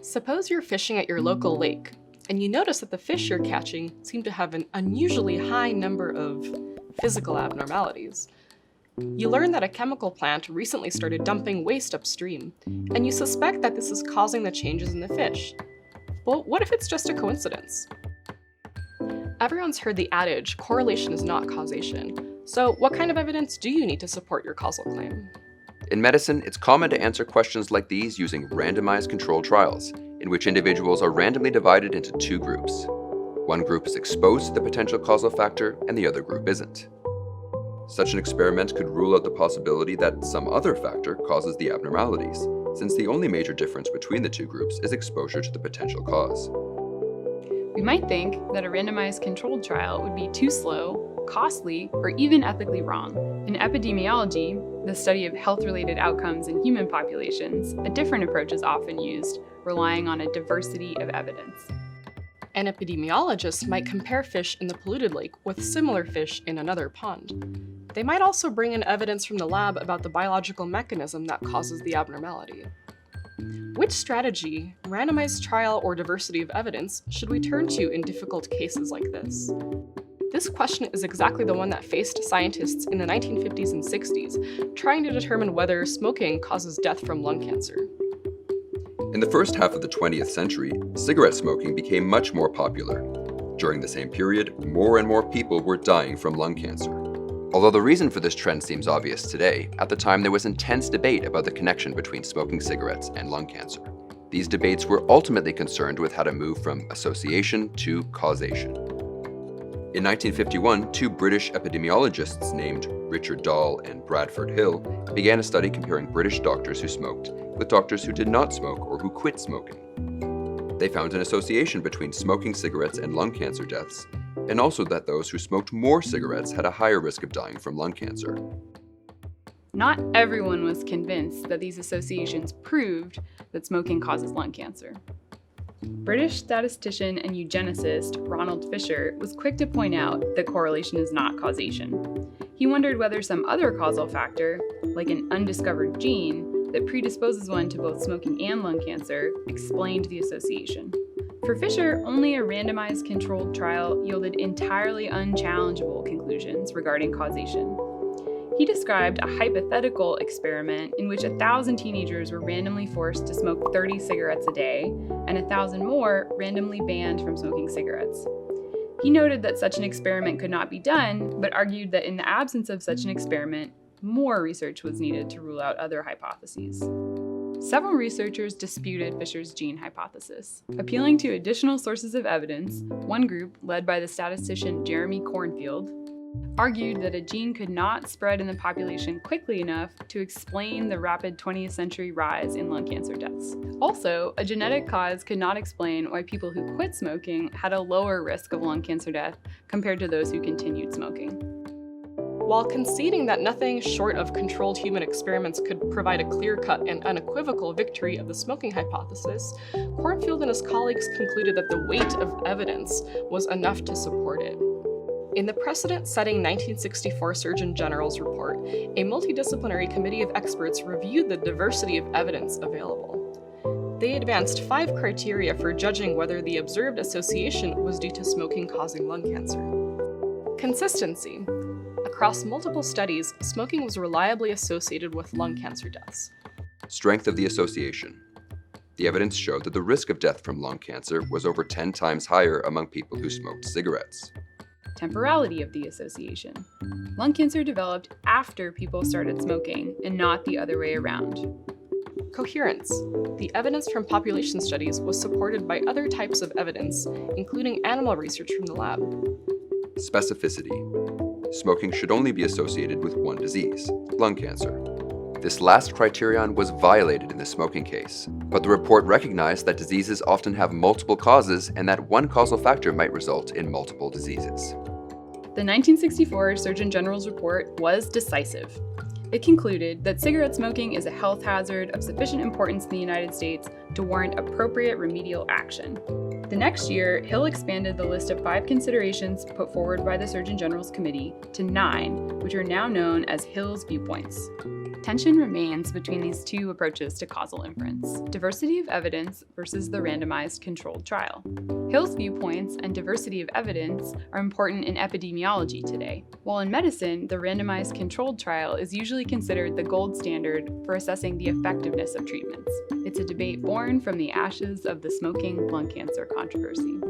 Suppose you're fishing at your local lake, and you notice that the fish you're catching seem to have an unusually high number of physical abnormalities. You learn that a chemical plant recently started dumping waste upstream, and you suspect that this is causing the changes in the fish. Well, what if it's just a coincidence? Everyone's heard the adage, correlation is not causation. So what kind of evidence do you need to support your causal claim? In medicine, it's common to answer questions like these using randomized controlled trials, in which individuals are randomly divided into two groups. One group is exposed to the potential causal factor, and the other group isn't. Such an experiment could rule out the possibility that some other factor causes the abnormalities, since the only major difference between the two groups is exposure to the potential cause. We might think that a randomized controlled trial would be too slow, costly, or even ethically wrong. In epidemiology, the study of health-related outcomes in human populations, a different approach is often used, relying on a diversity of evidence. An epidemiologist might compare fish in the polluted lake with similar fish in another pond. They might also bring in evidence from the lab about the biological mechanism that causes the abnormality. Which strategy, randomized trial or diversity of evidence, should we turn to in difficult cases like this? This question is exactly the one that faced scientists in the 1950s and 60s, trying to determine whether smoking causes death from lung cancer. In the first half of the 20th century, cigarette smoking became much more popular. During the same period, more and more people were dying from lung cancer. Although the reason for this trend seems obvious today, at the time there was intense debate about the connection between smoking cigarettes and lung cancer. These debates were ultimately concerned with how to move from association to causation. In 1951, two British epidemiologists named Richard Dahl and Bradford Hill began a study comparing British doctors who smoked with doctors who did not smoke or who quit smoking. They found an association between smoking cigarettes and lung cancer deaths, and also that those who smoked more cigarettes had a higher risk of dying from lung cancer. Not everyone was convinced that these associations proved that smoking causes lung cancer. British statistician and eugenicist Ronald Fisher was quick to point out that correlation is not causation. He wondered whether some other causal factor, like an undiscovered gene that predisposes one to both smoking and lung cancer, explained the association. For Fisher, only a randomized controlled trial yielded entirely unchallengeable conclusions regarding causation. He described a hypothetical experiment in which 1,000 teenagers were randomly forced to smoke 30 cigarettes a day, and 1,000 more randomly banned from smoking cigarettes. He noted that such an experiment could not be done, but argued that in the absence of such an experiment, more research was needed to rule out other hypotheses. Several researchers disputed Fisher's gene hypothesis. Appealing to additional sources of evidence, one group, led by the statistician Jeremy Cornfield, argued that a gene could not spread in the population quickly enough to explain the rapid 20th century rise in lung cancer deaths. Also, a genetic cause could not explain why people who quit smoking had a lower risk of lung cancer death compared to those who continued smoking. While conceding that nothing short of controlled human experiments could provide a clear-cut and unequivocal victory of the smoking hypothesis, Cornfield and his colleagues concluded that the weight of evidence was enough to support it. In the precedent-setting 1964 Surgeon General's report, a multidisciplinary committee of experts reviewed the diversity of evidence available. They advanced 5 criteria for judging whether the observed association was due to smoking causing lung cancer. Consistency. Across multiple studies, smoking was reliably associated with lung cancer deaths. Strength of the association. The evidence showed that the risk of death from lung cancer was over 10 times higher among people who smoked cigarettes. Temporality of the association. Lung cancer developed after people started smoking, and not the other way around. Coherence. The evidence from population studies was supported by other types of evidence, including animal research from the lab. Specificity. Smoking should only be associated with one disease, lung cancer. This last criterion was violated in the smoking case, but the report recognized that diseases often have multiple causes and that one causal factor might result in multiple diseases. The 1964 Surgeon General's report was decisive. It concluded that cigarette smoking is a health hazard of sufficient importance in the United States to warrant appropriate remedial action. The next year, Hill expanded the list of 5 considerations put forward by the Surgeon General's Committee to 9, which are now known as Hill's viewpoints. Tension remains between these two approaches to causal inference: diversity of evidence versus the randomized controlled trial. Hill's viewpoints and diversity of evidence are important in epidemiology today, while in medicine, the randomized controlled trial is usually considered the gold standard for assessing the effectiveness of treatments. It's a debate born from the ashes of the smoking lung cancer controversy.